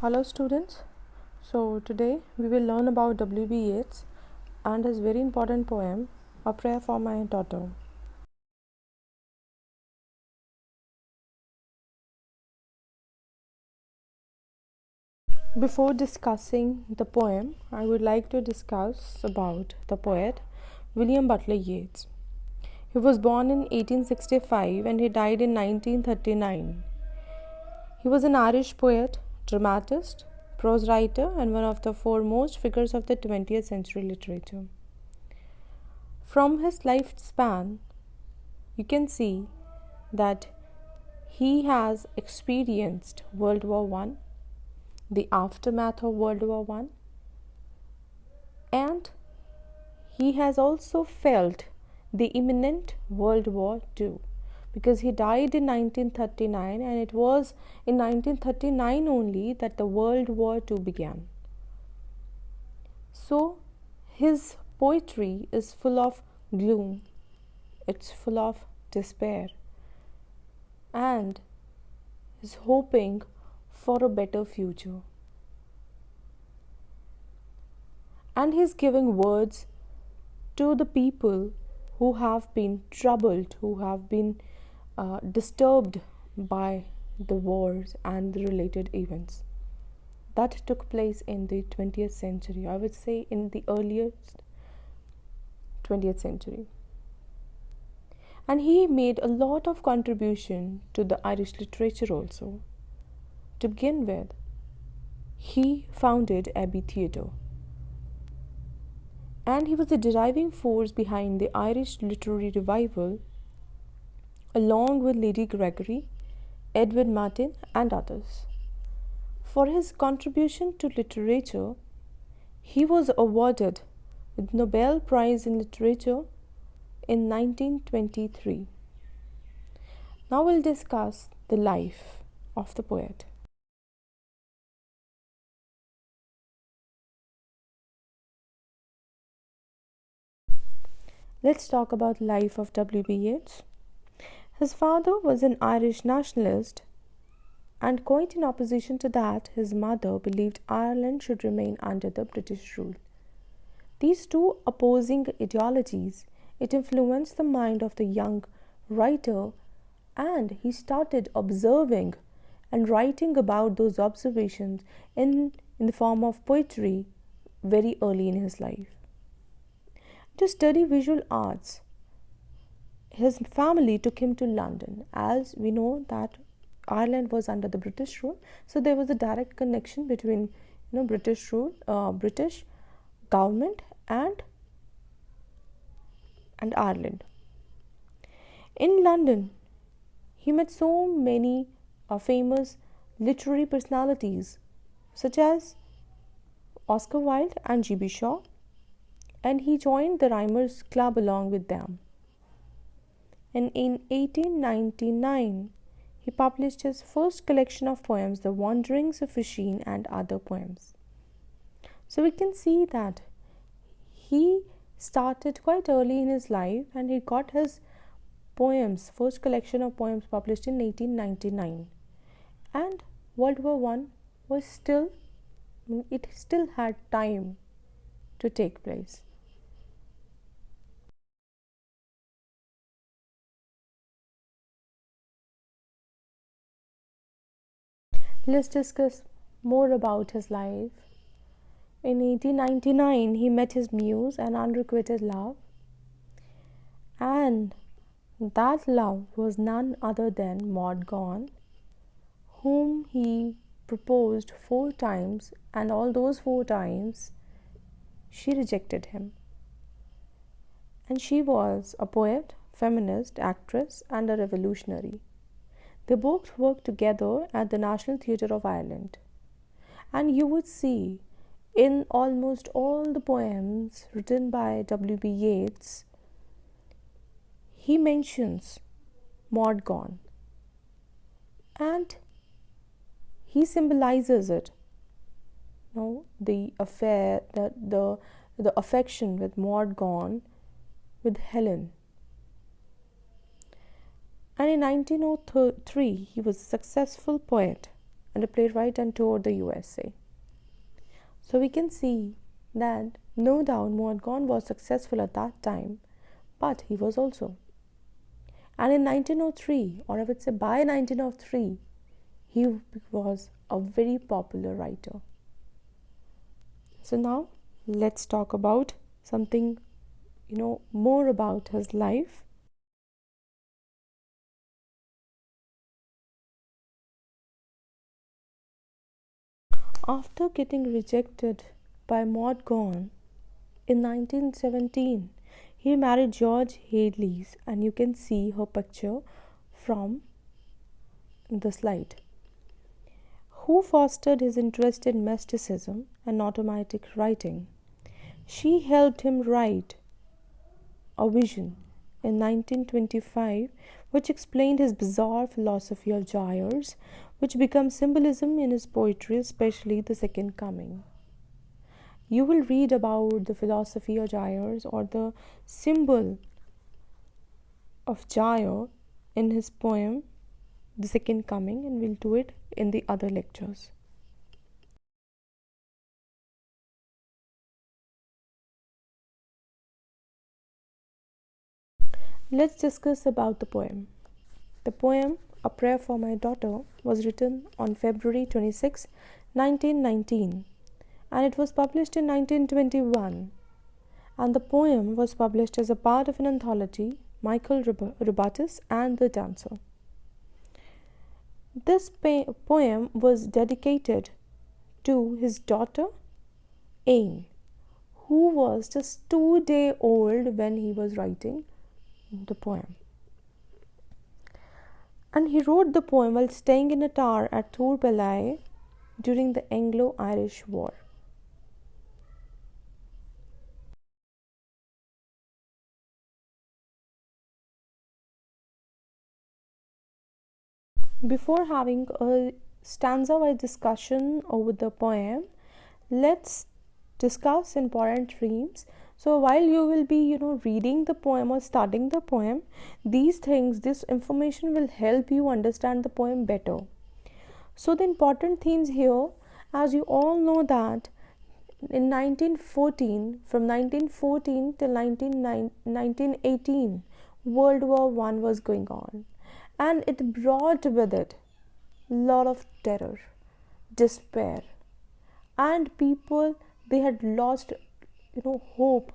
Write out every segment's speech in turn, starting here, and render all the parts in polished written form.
Hello students. So today we will learn about W.B. Yeats and his very important poem, A Prayer for My Daughter. Before discussing the poem, I would like to discuss about the poet William Butler Yeats. He was born in 1865 and he died in 1939. He was an Irish poet, dramatist, prose writer, and one of the foremost figures of the 20th century literature. From his lifespan, you can see that he has experienced World War I, the aftermath of World War I, and he has also felt the imminent World War II, because he died in 1939 and it was in 1939 only that the World War II began. So his poetry is full of gloom, it's full of despair, and is hoping for a better future. And he's giving words to the people who have been troubled, who have been disturbed by the wars and the related events that took place in the 20th century. I would say in the earliest 20th century. And he made a lot of contribution to the Irish literature also. To begin with, he founded Abbey Theatre, and he was the driving force behind the Irish literary revival, along with Lady Gregory, Edward Martyn, and others. For his contribution to literature, he was awarded with Nobel Prize in Literature in 1923. Now we'll discuss the life of the poet. Let's talk about life of W.B. Yeats. His father was an Irish nationalist, and quite in opposition to that, his mother believed Ireland should remain under the British rule. These two opposing ideologies, it influenced the mind of the young writer, and he started observing and writing about those observations in the form of poetry very early in his life. To study visual arts, his family took him to London. As we know that Ireland was under the British rule, so there was a direct connection between British rule, British government and Ireland. In London, he met so many famous literary personalities such as Oscar Wilde and G.B. Shaw, and he joined the Rhymers Club along with them. And in 1899, he published his first collection of poems, The Wanderings of Oisin and Other Poems. So we can see that he started quite early in his life, and he got his first collection of poems published in 1899. And World War I was still had time to take place. Let's discuss more about his life. In 1899, he met his muse and unrequited love, and that love was none other than Maud Gonne, whom he proposed 4 times, and all those 4 times she rejected him. And she was a poet, feminist, actress, and a revolutionary. They both worked together at the National Theatre of Ireland. And you would see in almost all the poems written by W.B. Yeats, he mentions Maud Gonne, and he symbolizes it. The affair, the affection with Maud Gonne with Helen. And in 1903, he was a successful poet and a playwright and toured the USA. So we can see that no doubt Morgan was successful at that time, but he was also. And in 1903, or I would say by 1903, he was a very popular writer. So now let's talk about something, more about his life. After getting rejected by Maud Gonne in 1917, he married George Hadley's, and you can see her picture from the slide, who fostered his interest in mysticism and automatic writing. She helped him write a vision in 1925, which explained his bizarre philosophy of gyres, which became symbolism in his poetry, especially the Second Coming. You will read about the philosophy of gyres or the symbol of gyre in his poem, The Second Coming, and we'll do it in the other lectures. Let's discuss about the poem. The poem, A Prayer for My Daughter, was written on February 26, 1919, and it was published in 1921. And the poem was published as a part of an anthology, Michael Rubatus and the Dancer. This poem was dedicated to his daughter, Anne, who was just 2 days old when he was writing the poem. And he wrote the poem while staying in a tower at Torbellai during the Anglo-Irish War. Before having a stanza-wise discussion over the poem, let's discuss important themes. So while you will be reading the poem or studying the poem, this information will help you understand the poem better. So the important themes here, as you all know, that in 1914, from 1914 till 1918, World War I was going on, and it brought with it a lot of terror, despair, and people, they had lost hope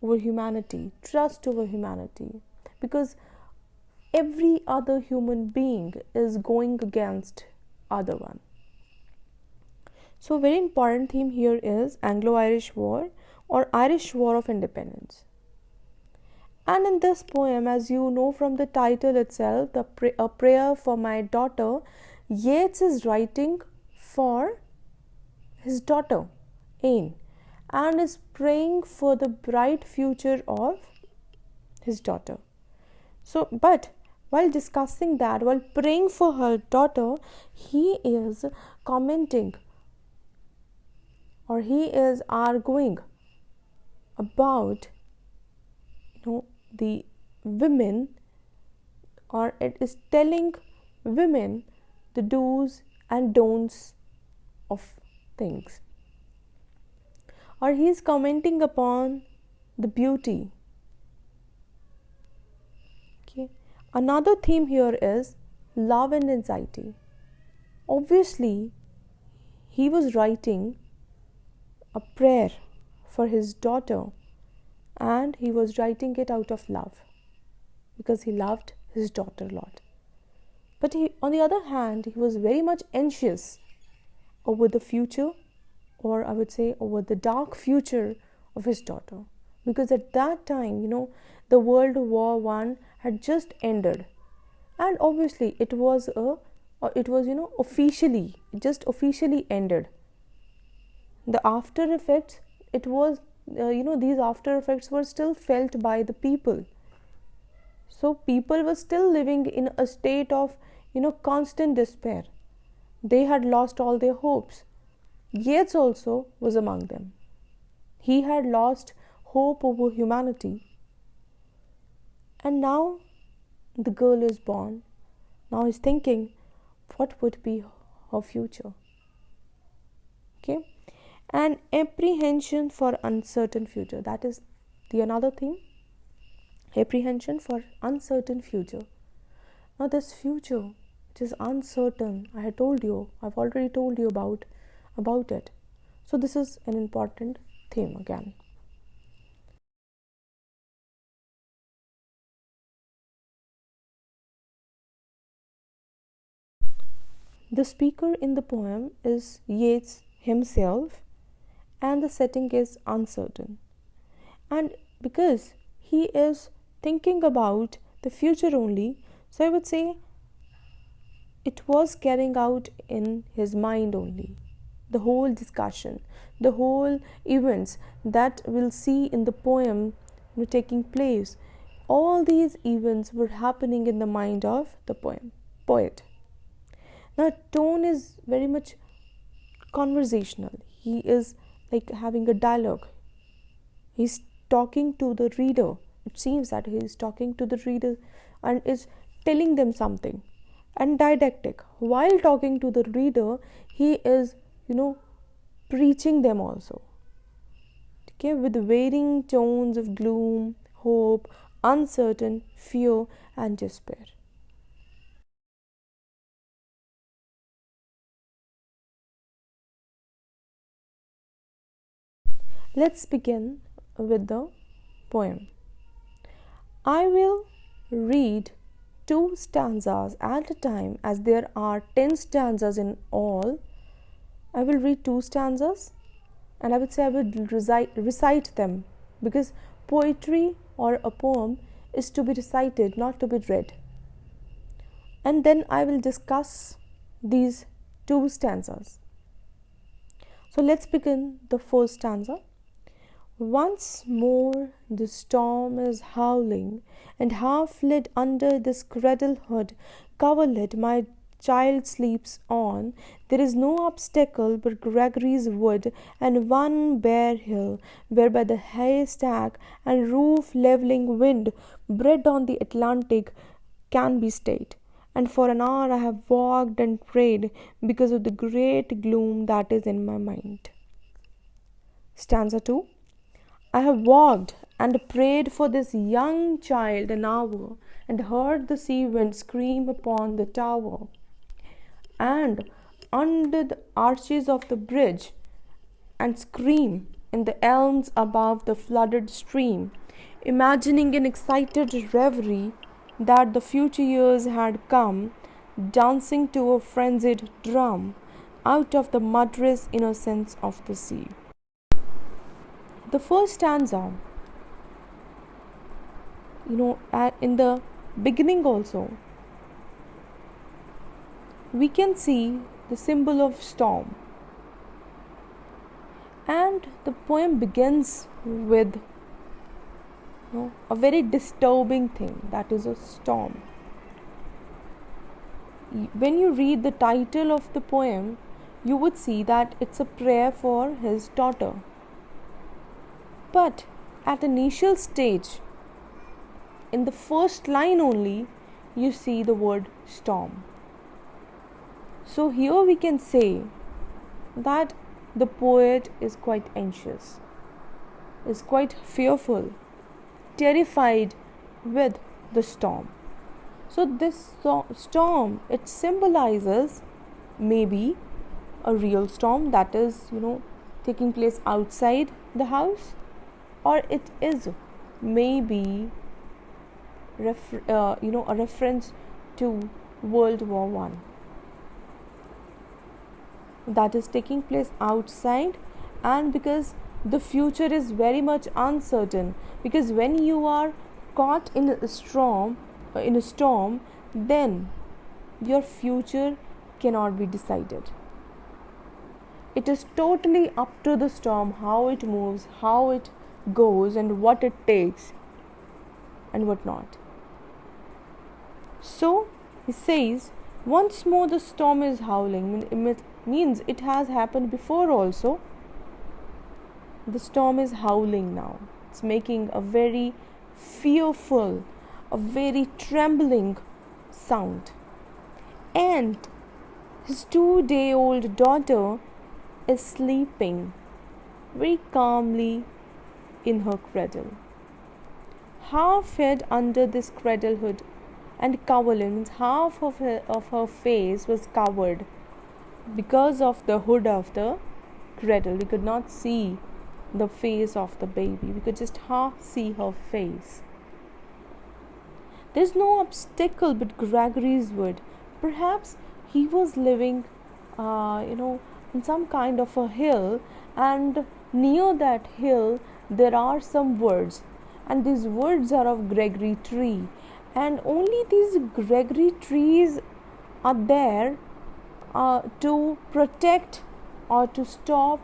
over humanity, trust over humanity, because every other human being is going against other one. So very important theme here is Anglo-Irish War or Irish War of Independence. And in this poem, as you know from the title itself, A Prayer for My Daughter, Yeats is writing for his daughter, Anne, and is praying for the bright future of his daughter. So, but while discussing that, while praying for her daughter, he is commenting, or he is arguing about the women, or it is telling women the do's and don'ts of things, or he is commenting upon the beauty. Okay. Another theme here is love and anxiety. Obviously, he was writing a prayer for his daughter, and he was writing it out of love because he loved his daughter a lot. But on the other hand, he was very much anxious over the future, or I would say over the dark future of his daughter, because at that time, the World War I had just ended, and obviously it was officially, it just officially ended. The after effects, it was these after effects were still felt by the people. So people were still living in a state of constant despair. They had lost all their hopes. Yeats also was among them. He had lost hope over humanity. And now the girl is born. Now he's thinking, what would be her future. Okay, and apprehension for uncertain future, that is the another theme. Apprehension for uncertain future. Now this future, it is uncertain. I've already told you about it. So this is an important theme again. The speaker in the poem is Yeats himself, and the setting is uncertain. And because he is thinking about the future only, so I would say it was carrying out in his mind only. The whole discussion, the whole events that we'll see in the poem taking place, all these events were happening in the mind of the poet. Now, tone is very much conversational. He is like having a dialogue. He's talking to the reader. It seems that he is talking to the reader and is telling them something. And didactic. While talking to the reader, he is, preaching them also. Okay, with varying tones of gloom, hope, uncertain, fear, and despair. Let's begin with the poem. I will read 2 stanzas at a time, as there are 10 stanzas in all. I will read 2 stanzas and I would say I will recite them, because poetry or a poem is to be recited, not to be read. And then I will discuss these 2 stanzas. So let's begin the first stanza. Once more the storm is howling, and half lit under this cradle hood coverlet my child sleeps on. There is no obstacle but Gregory's wood, and one bare hill, where by the haystack and roof levelling wind bred on the Atlantic can be stayed. And for an hour I have walked and prayed, because of the great gloom that is in my mind. Stanza 2. I have walked and prayed for this young child an hour, and heard the sea wind scream upon the tower, and under the arches of the bridge, and scream in the elms above the flooded stream, imagining in excited reverie that the future years had come, dancing to a frenzied drum, out of the murderous innocence of the sea. The first stanza, in the beginning also, we can see the symbol of storm. And the poem begins with a very disturbing thing, that is a storm. When you read the title of the poem, you would see that it's a prayer for his daughter. But at initial stage, in the first line only, you see the word storm. So here we can say that the poet is quite anxious, is quite fearful, terrified with the storm. So this storm, it symbolizes maybe a real storm that is, taking place outside the house, or it is maybe a reference to World War One that is taking place outside. And because the future is very much uncertain, because when you are caught in a storm, then your future cannot be decided. It is totally up to the storm how it moves, how it goes, and what it takes and what not. So he says, once more the storm is howling. It means it has happened before also. The storm is howling now. It's making a very fearful, a very trembling sound. And His 2-day-old daughter is sleeping very calmly in her cradle. Half hid under this cradle hood and coverlet, means half of her face was covered because of the hood of the cradle. We could not see the face of the baby, we could just half see her face. There's no obstacle but Gregory's wood. Perhaps he was living, in some kind of a hill, and near that hill there are some woods, and these woods are of Gregory tree, and only these Gregory trees are there to protect or to stop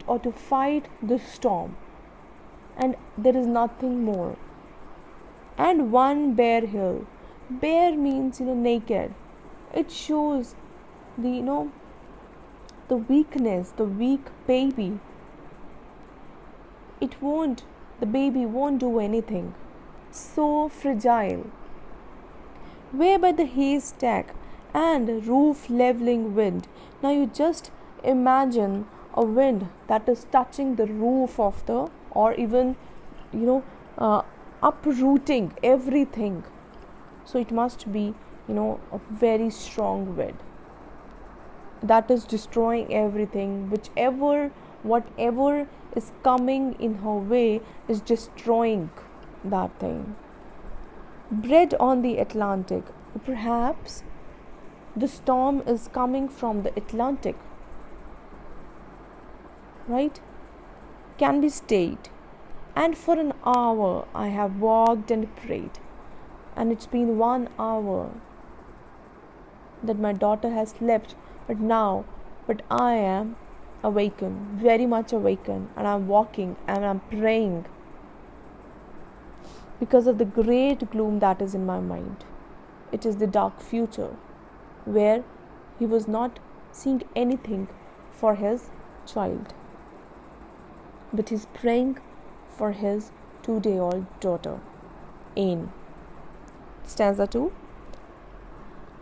or to fight the storm, and there is nothing more. And one bare hill. Bare means naked. It shows the the weakness, the weak baby. The baby won't do anything. So fragile. Where by the haystack and roof leveling wind. Now you just imagine a wind that is touching the roof of the, or even uprooting everything. So it must be a very strong wind that is destroying everything. Whatever is coming in her way is destroying that thing. Bred on the Atlantic. Perhaps the storm is coming from the Atlantic, right? Can be stayed. And for an hour I have walked and prayed. And it's been 1 hour that my daughter has slept, but I am awakened, very much awakened, and I'm walking and I'm praying because of the great gloom that is in my mind. It is the dark future where he was not seeing anything for his child, but he's praying for his 2-day-old daughter. In stanza 2.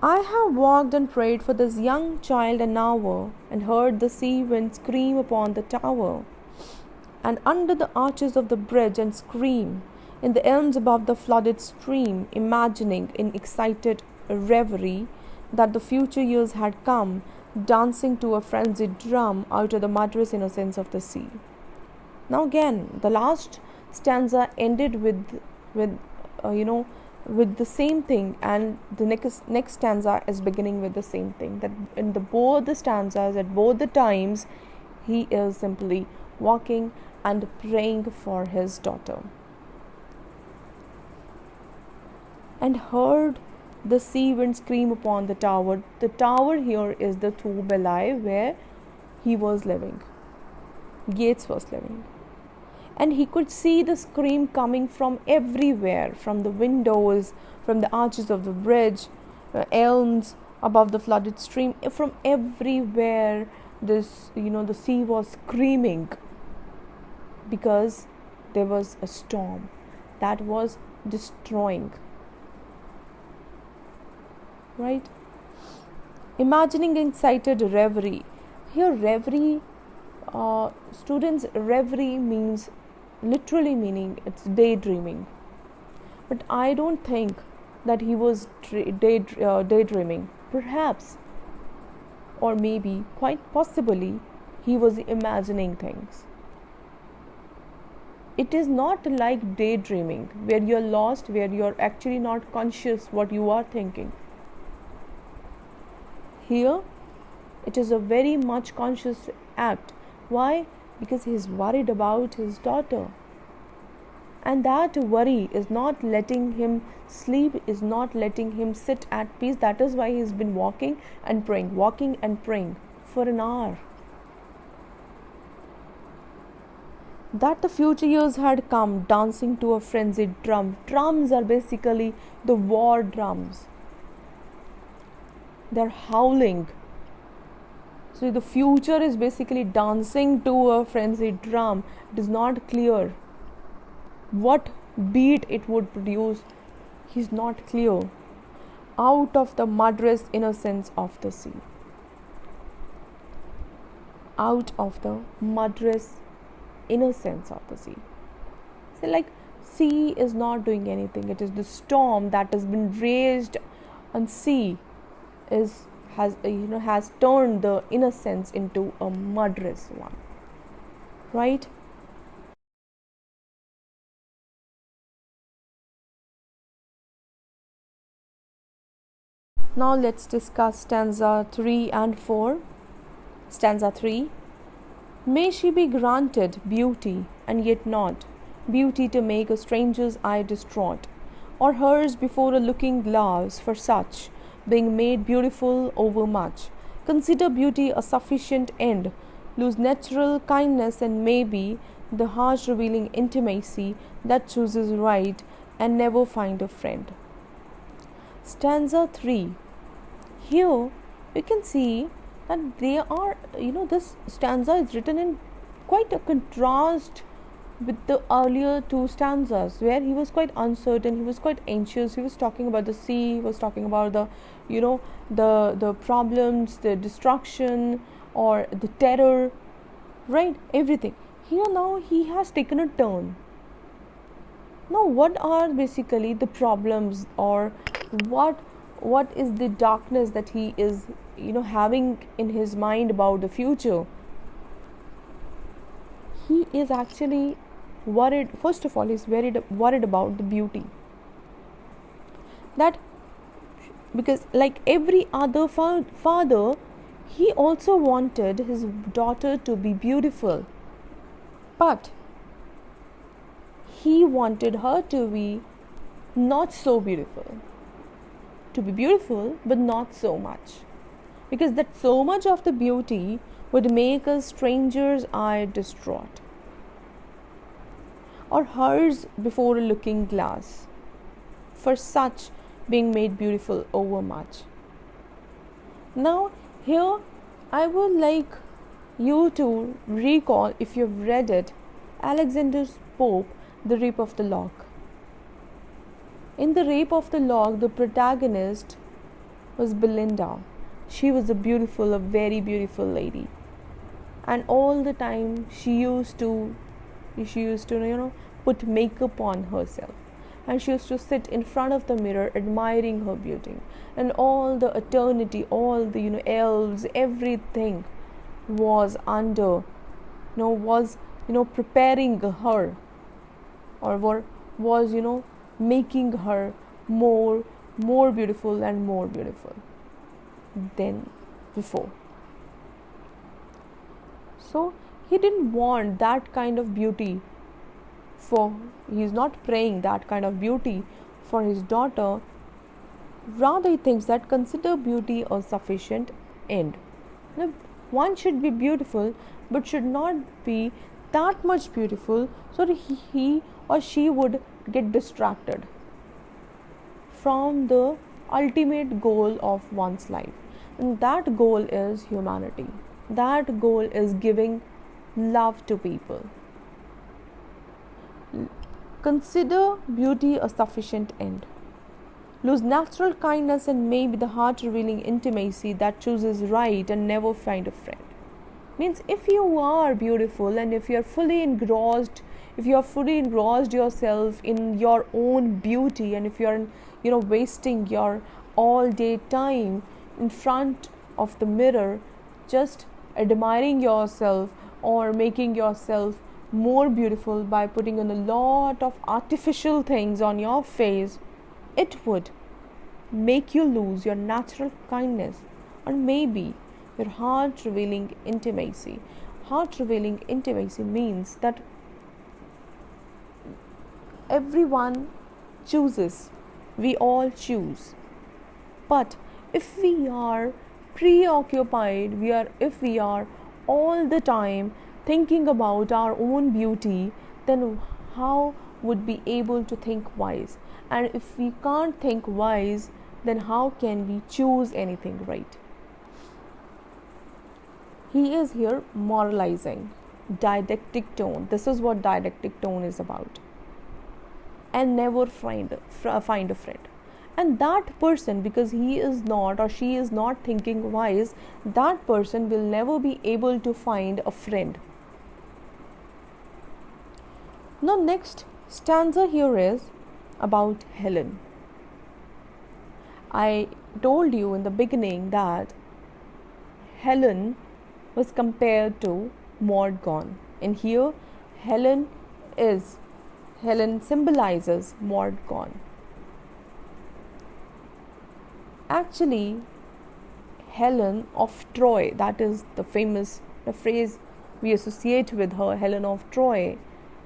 I have walked and prayed for this young child an hour, and heard the sea wind scream upon the tower, and under the arches of the bridge, and scream in the elms above the flooded stream, imagining in excited reverie that the future years had come, dancing to a frenzied drum out of the murderous innocence of the sea. Now again, the last stanza ended with the same thing, and the next stanza is beginning with the same thing. That in both the stanzas, at both the times, he is simply walking and praying for his daughter. And heard the sea wind scream upon the tower. The tower here is the Thu Belai where he was living. Yeats was living. And he could see the scream coming from everywhere, from the windows, from the arches of the bridge, elms above the flooded stream. From everywhere, the sea was screaming because there was a storm that was destroying. Right? Imagining excited reverie. Here, reverie, students, reverie means literally meaning it's daydreaming, but I don't think that he was daydreaming. Perhaps, or maybe, quite possibly, he was imagining things. It is not like daydreaming where you're lost, where you're actually not conscious what you are thinking. Here it is a very much conscious act. Why? Because he is worried about his daughter, and that worry is not letting him sleep, is not letting him sit at peace. That is why he has been walking and praying for an hour. That the future years had come, dancing to a frenzied drum. Drums are basically the war drums. They're howling. So the future is basically dancing to a frenzied drum. It is not clear what beat it would produce. He's not clear. Out of the murderous innocence of the sea. out of the murderous innocence of the sea. So, like, sea is not doing anything. It is the storm that has been raised on sea has turned the innocence into a murderous one, right? Now let's discuss stanza 3 and 4. Stanza 3. May she be granted beauty and yet not beauty to make a stranger's eye distraught, or hers before a looking glass, for such, being made beautiful overmuch, consider beauty a sufficient end, lose natural kindness and maybe the heart revealing intimacy that chooses right and never find a friend. Stanza 3. Here we can see that they are, this stanza is written in quite a contrast with the earlier two stanzas, where he was quite uncertain, he was quite anxious, he was talking about the sea, he was talking about the problems, the destruction, or the terror, right? Everything. Here now he has taken a turn. Now what are basically the problems, or what is the darkness that he is having in his mind about the future? He is actually worried. First of all, he's worried about the beauty, that because like every other father, he also wanted his daughter to be beautiful, but he wanted her to be not so beautiful, to be beautiful but not so much, because that so much of the beauty would make a stranger's eye distraught, or hers before a looking glass, for such being made beautiful overmuch. Now here I would like you to recall, if you've read it, Alexander Pope, The Rape of the Lock. In The Rape of the Lock, the protagonist was Belinda. She was a very beautiful lady, and all the time she used to put makeup on herself, and she used to sit in front of the mirror admiring her beauty, and all the eternity, all the elves, everything was under was preparing her, or was making her more beautiful and more beautiful than before. So he didn't want that kind of beauty he's not praying that kind of beauty for his daughter. Rather, he thinks that consider beauty a sufficient end. Now, one should be beautiful, but should not be that much beautiful so that he or she would get distracted from the ultimate goal of one's life. And that goal is humanity. That goal is giving love to people. Consider beauty a sufficient end. Lose natural kindness and maybe the heart revealing intimacy that chooses right and never find a friend. Means if you are beautiful and if you are fully engrossed yourself in your own beauty, and if you are wasting your all day time in front of the mirror just admiring yourself or making yourself more beautiful by putting on a lot of artificial things on your face, it would make you lose your natural kindness or maybe your heart revealing intimacy. Heart revealing intimacy means that everyone chooses, we all choose, but if we are preoccupied, if we are all the time thinking about our own beauty, then how would we be able to think wise? And if we can't think wise, then how can we choose anything right? He is here moralizing, didactic tone. This is what didactic tone is about. And never find a friend. And that person, because he is not or she is not thinking wise, that person will never be able to find a friend. Now, next stanza here is about Helen. I told you in the beginning that Helen was compared to Maud Gonne, and here Helen symbolizes Maud Gonne. Actually, Helen of Troy, that is the phrase we associate with her, Helen of Troy.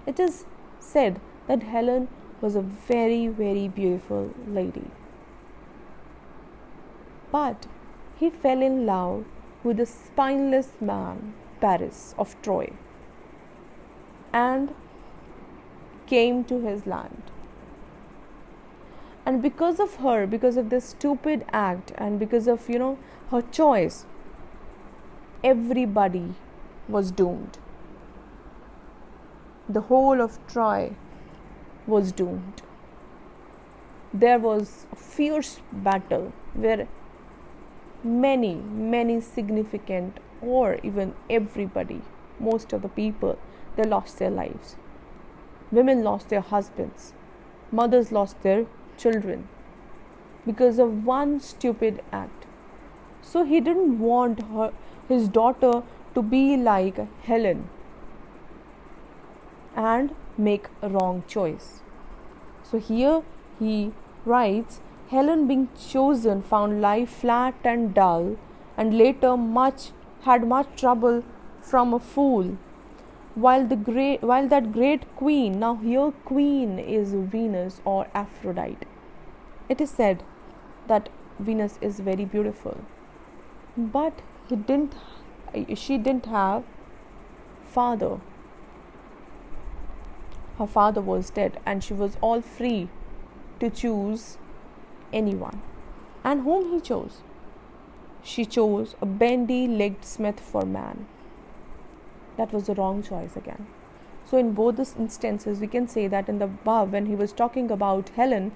It is said that Helen was a very, very beautiful lady. But he fell in love with a spineless man, Paris of Troy, and came to his land. And because of her, because of this stupid act, and because of her choice, everybody was doomed. The whole of Troy was doomed. There was a fierce battle where many significant, or even everybody, most of the people, they lost their lives. Women lost their husbands, mothers lost their children because of one stupid act. So he didn't want his daughter to be like Helen and make a wrong choice. So here he writes, Helen being chosen found life flat and dull, and later had much trouble from a fool. While that great queen, now here queen is Venus or Aphrodite. It is said that Venus is very beautiful, but she didn't have father. Her father was dead, and she was all free to choose anyone. And whom he chose? She chose a bandy-legged smith for man. That was the wrong choice again. So in both these instances, we can say that in the above, when he was talking about Helen,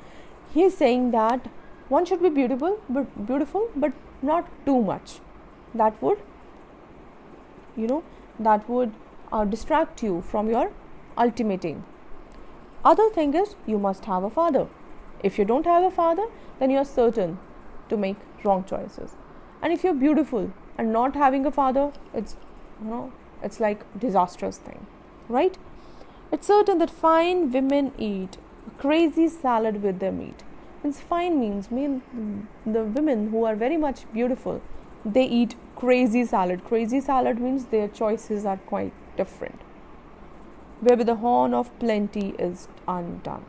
he is saying that one should be beautiful, but not too much. That would, distract you from your ultimate aim. Other thing is, you must have a father. If you don't have a father, then you are certain to make wrong choices. And if you're beautiful and not having a father, it's like disastrous thing, right? It's certain that fine women eat a crazy salad with their meat. Means fine mean the women who are very much beautiful, they eat crazy salad. Crazy salad means their choices are quite different, whereby the horn of plenty is undone.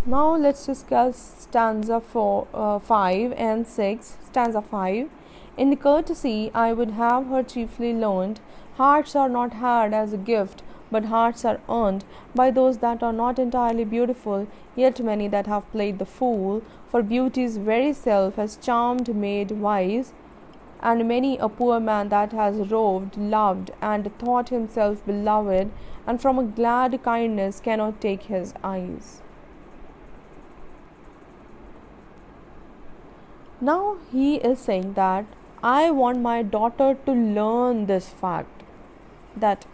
Now let's discuss stanza 5 and 6. Stanza 5. In courtesy I would have her chiefly learned, hearts are not had as a gift, but hearts are earned by those that are not entirely beautiful, yet many that have played the fool, for beauty's very self has charmed maid wise, and many a poor man that has roved, loved, and thought himself beloved, and from a glad kindness cannot take his eyes. Now he is saying that I want my daughter to learn this fact, that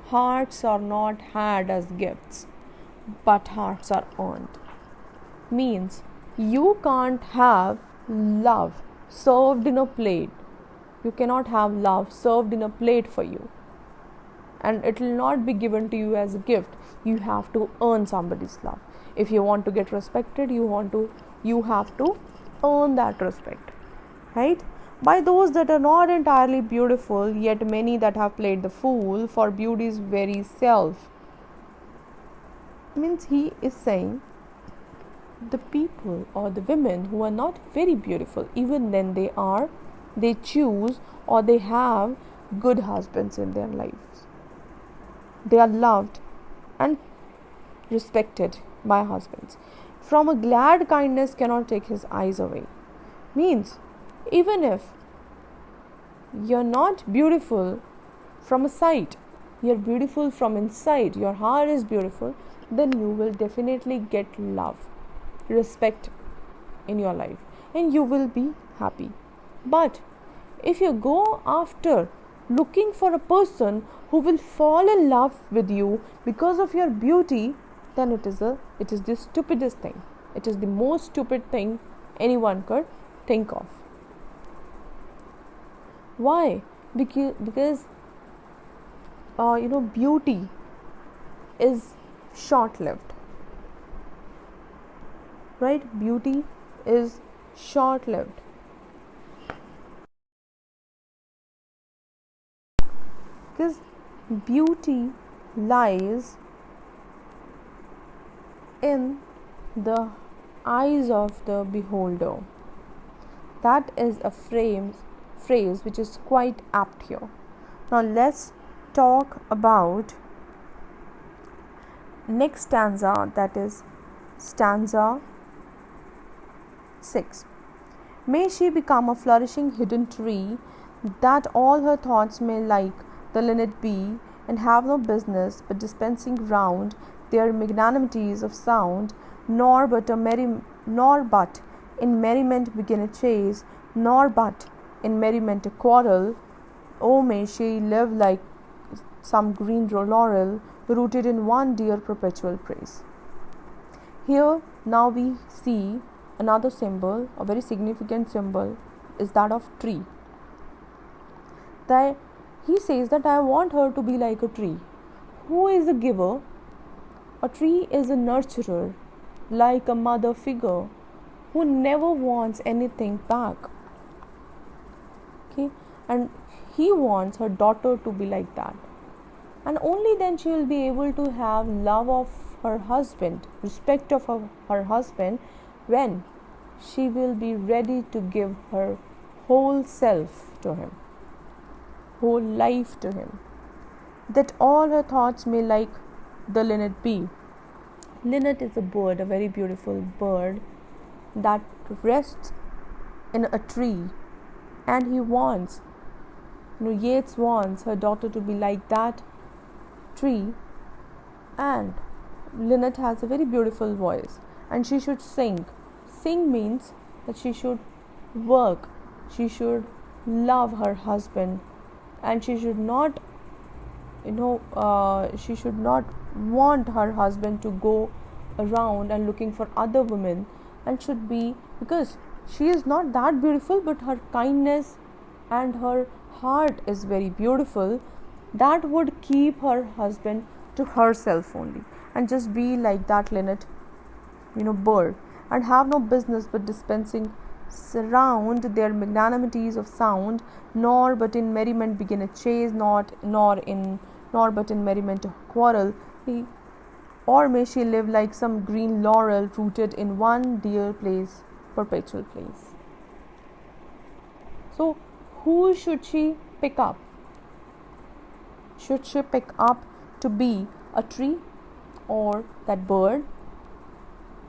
hearts are not had as gifts, but hearts are earned. Means you can't have love served in a plate. You cannot have love served in a plate for you, and it will not be given to you as a gift. You have to earn somebody's love. If you want to get respected, you have to earn that respect, right? By those that are not entirely beautiful, yet many that have played the fool, for beauty's very self. Means he is saying the people or the women who are not very beautiful, even then they choose or they have good husbands in their lives. They are loved and respected by husbands. From a glad kindness cannot take his eyes away. Means even if you're not beautiful from a sight, you're beautiful from inside, your heart is beautiful, then you will definitely get love, respect in your life, and you will be happy. But if you go after looking for a person who will fall in love with you because of your beauty, then it is the stupidest thing. It is the most stupid thing anyone could think of. Why? Because beauty is short-lived, right? Beauty is short-lived. Because beauty lies in the eyes of the beholder. That is a phrase which is quite apt here. Now let's talk about next stanza, that is stanza 6. May she become a flourishing hidden tree, that all her thoughts may like the linnet be, and have no business but dispensing round their magnanimities of sound, nor but in merriment begin a chase, nor but in merriment a quarrel. Oh, may she live like some green laurel, rooted in one dear perpetual praise. Here now we see another symbol, a very significant symbol, is that of tree. That he says that I want her to be like a tree. Who is a giver? A tree is a nurturer, like a mother figure, who never wants anything back. Okay, and he wants her daughter to be like that, and only then she will be able to have love of her husband, respect of her husband, when she will be ready to give her whole self to him, whole life to him, that all her thoughts may like the linnet be. Linnet is a bird, a very beautiful bird that rests in a tree, and he wants, Yeats wants her daughter to be like that tree. And linnet has a very beautiful voice, and she should sing. Sing means that she should work, she should love her husband, and she should not she should not want her husband to go around and looking for other women, and should be, because she is not that beautiful, but her kindness and her heart is very beautiful, that would keep her husband to herself only, and just be like that linnet bird, and have no business but dispensing surround their magnanimities of sound, nor but in merriment begin a chase, nor but in merriment a quarrel. Or may she live like some green laurel, rooted in one dear place, perpetual place. So who should she pick up? Should she pick up to be a tree or that bird,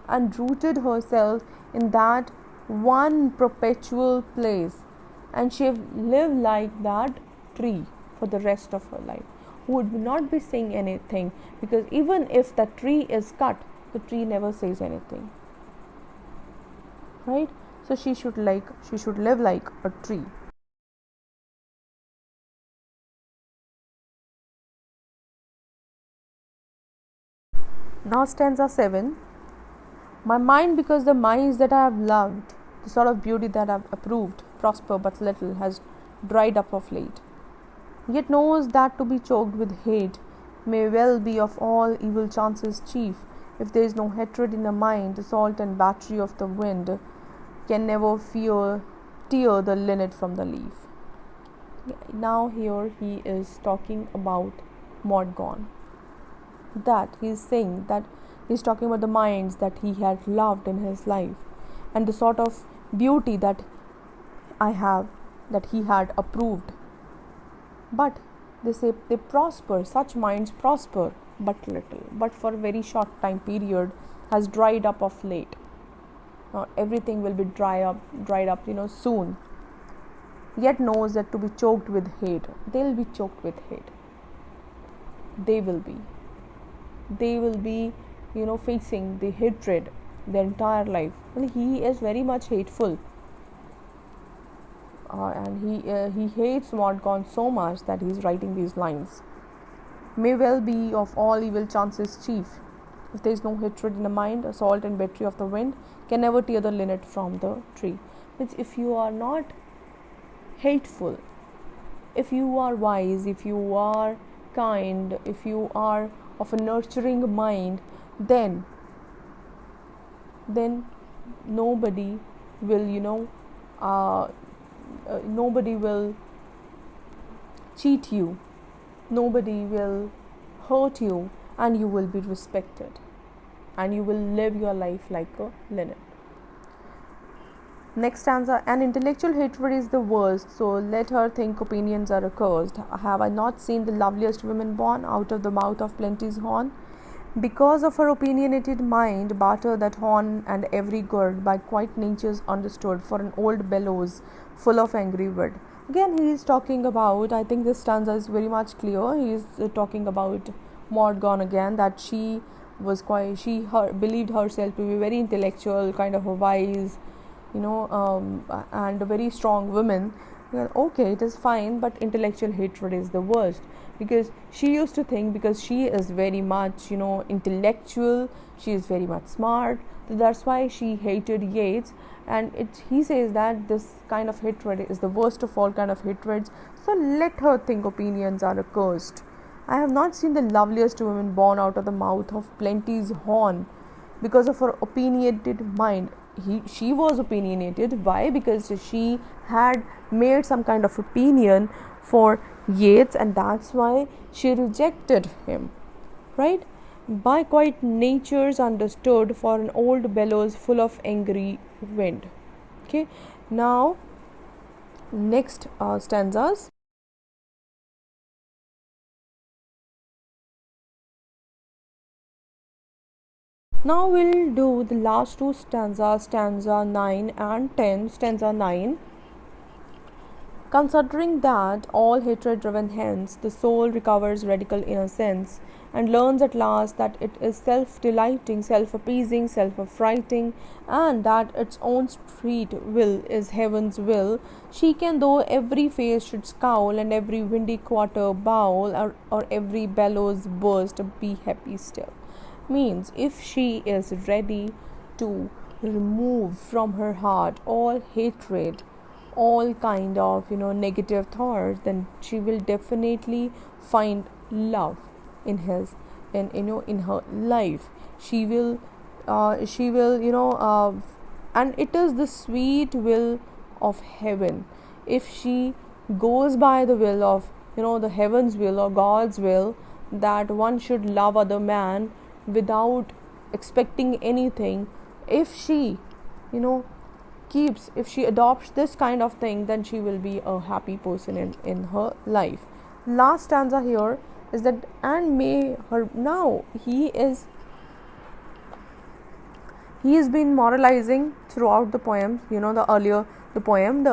and rooted herself in that one perpetual place, and she live like that tree for the rest of her life, who would not be saying anything, because even if the tree is cut, the tree never says anything, right? So she should live like a tree. Now stanza 7. My mind, because the minds that I have loved, the sort of beauty that I have approved, prosper but little, has dried up of late. Yet knows that to be choked with hate may well be of all evil chances chief. If there is no hatred in the mind, the salt and battery of the wind can never tear the linnet from the leaf. Now here he is talking about Mortgone. That he is saying that he is talking about the minds that he had loved in his life, and the sort of beauty that he had approved. But they say they prosper, such minds prosper but little, but for a very short time period, has dried up of late. Now everything will be dried up soon. yet knows that to be choked with hate. They'll be choked with hate. They will be, facing the hatred their entire life. Well, he is very much hateful, and he hates Mordgaunt so much that he's writing these lines. May well be of all evil chances chief. If there is no hatred in the mind, assault and battery of the wind can never tear the linnet from the tree. Which, if you are not hateful, if you are wise, if you are kind, if you are of a nurturing mind, then nobody will, nobody will cheat you, nobody will hurt you, and you will be respected, and you will live your life like a linnet. Next stanza, an intellectual hatred is the worst, so let her think opinions are accursed. Have I not seen the loveliest woman born out of the mouth of plenty's horn? Because of her opinionated mind, barter that horn and every gird by quite nature's understood for an old bellows full of angry wood. Again, he is talking about, I think this stanza is very much clear. He is talking about Mordgaunt again, that she believed herself to be very intellectual, kind of a wise, and a very strong woman. Okay, it is fine, but intellectual hatred is the worst, because she used to think, because she is very much intellectual, she is very much smart, so that's why she hated Yeats. And he says that this kind of hatred is the worst of all kind of hatreds, so let her think opinions are accursed. I have not seen the loveliest woman born out of the mouth of plenty's horn. Because of her opinionated mind, she was opinionated. Why? Because she had made some kind of opinion for Yeats, and that's why she rejected him, right? By quite nature's understood for an old bellows full of angry wind. Okay, now next stanzas. Now we'll do the last two stanzas, stanza 9 and 10. Stanza 9. Considering that all hatred driven hence, the soul recovers radical innocence, and learns at last that it is self-delighting, self-appeasing, self-affrighting, and that its own street will is heaven's will, she can, though every face should scowl, and every windy quarter bowl, or every bellows burst, be happy still. Means, if she is ready to remove from her heart all hatred, all kind of negative thoughts, then she will definitely find love in her life. She will and it is the sweet will of heaven. If she goes by the will of the heaven's will or God's will, that one should love other man without expecting anything, if she if she adopts this kind of thing, then she will be a happy person in her life. Last stanza here is that, and may her, now he has been moralizing throughout the poem, the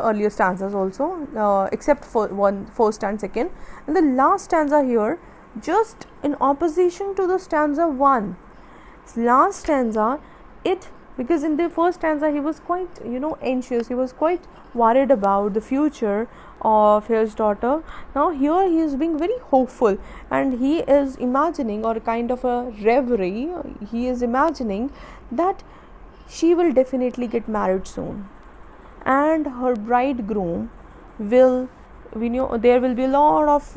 earlier stanzas also, except for first and second, and the last stanza here, just in opposition to the stanza 1. Last stanza, because in the first stanza he was quite anxious, he was quite worried about the future of his daughter. Now here he is being very hopeful, and he is imagining, or kind of a reverie, he is imagining that she will definitely get married soon, and her bridegroom will, there will be a lot of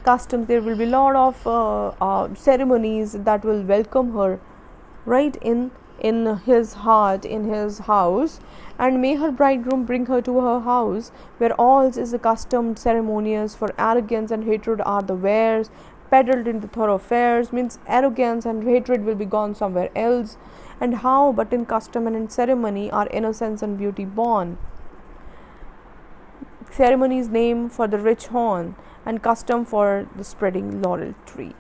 customs, there will be a lot of ceremonies that will welcome her, right, in his heart, in his house. And may her bridegroom bring her to her house, where all is accustomed, ceremonious, for arrogance and hatred are the wares peddled in the thoroughfares. Means arrogance and hatred will be gone somewhere else, and how but in custom and in ceremony are innocence and beauty born. Ceremony's name for the rich horn, and custom for the spreading laurel tree.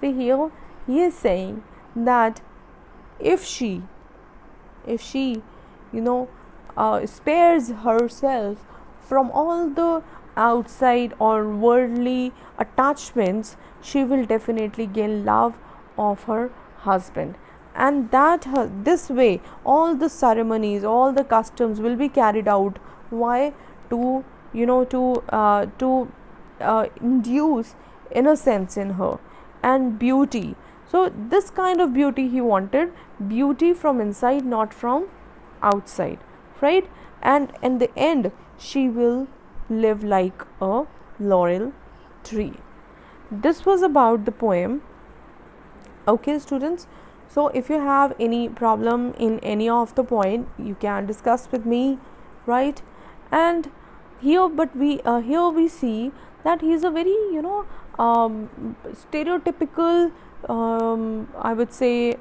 So here he is saying that if she spares herself from all the outside or worldly attachments, she will definitely gain love of her husband. And this way all the ceremonies, all the customs will be carried out. Why? To induce innocence in her and beauty. So this kind of beauty he wanted, beauty from inside, not from outside, right? And in the end she will live like a laurel tree. This was about the poem. Okay, students, so if you have any problem in any of the point, you can discuss with me, right? And here we see that he is a very stereotypical, I would say,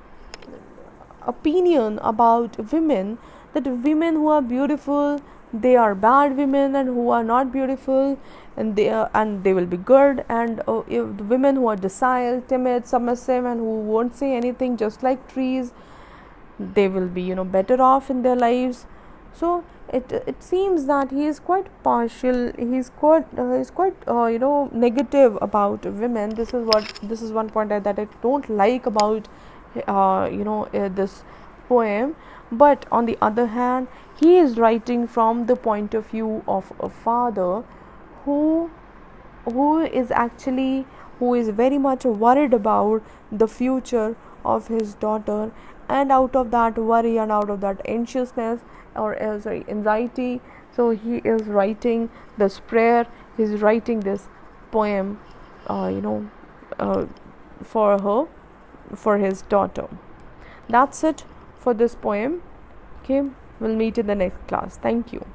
opinion about women, that women who are beautiful, they are bad women, and who are not beautiful, and they will be good, and if the women who are docile, timid, submissive, and who won't say anything, just like trees, they will be better off in their lives. So it seems that he is quite partial, he's quite negative about women. This is one point that I don't like about this poem. But on the other hand, he is writing from the point of view of a father who is very much worried about the future of his daughter, and out of that worry and out of that anxiousness, or anxiety, so he is writing this prayer, he's writing this poem for his daughter. That's it for this poem. Okay, we'll meet in the next class. Thank you.